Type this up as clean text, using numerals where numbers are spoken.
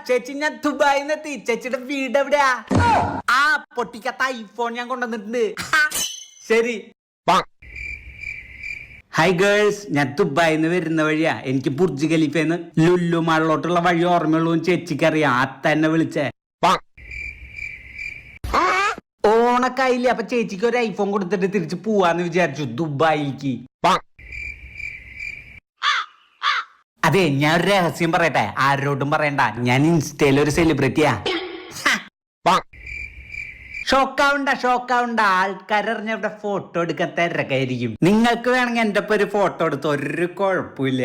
ചേച്ചി ഞാൻ ദുബായിന്നെത്തി. ചേച്ചിയുടെ വീട് എവിടെയാ? ആ പൊട്ടിക്കത്ത ഐഫോൺ ഞാൻ കൊണ്ടുവന്നിട്ടുണ്ട്. ശരി. ഹായ് ഗേൾസ്, ഞാൻ ദുബായിന്ന് വരുന്ന വഴിയാ. എനിക്ക് ബുർജ് ഖലീഫന്ന് ലുല്ലു മാളിലോട്ടുള്ള വഴി ഓർമ്മയുള്ളൂ. ചേച്ചിക്കറിയാം. തന്നെ വിളിച്ചേ. ഓണക്കായില്ലേ, അപ്പൊ ചേച്ചിക്ക് ഒരു ഐഫോൺ കൊടുത്തിട്ട് തിരിച്ചു പോവാന്ന് വിചാരിച്ചു ദുബായിക്ക്. അതെ, ഞാൻ ഒരു രഹസ്യം പറയട്ടെ, ആരോടും പറയണ്ട. ഞാൻ ഇൻസ്റ്റയിൽ ഒരു സെലിബ്രിറ്റിയാ. ഷോക്കാവണ്ട. ആൾക്കാരറിഞ്ഞ ഇവിടെ ഫോട്ടോ എടുക്കാൻ തിരക്കായിരിക്കും. നിങ്ങൾക്ക് വേണമെങ്കിൽ എന്റെ ഒപ്പം ഒരു ഫോട്ടോ എടുത്ത് ഒരു കുഴപ്പമില്ല.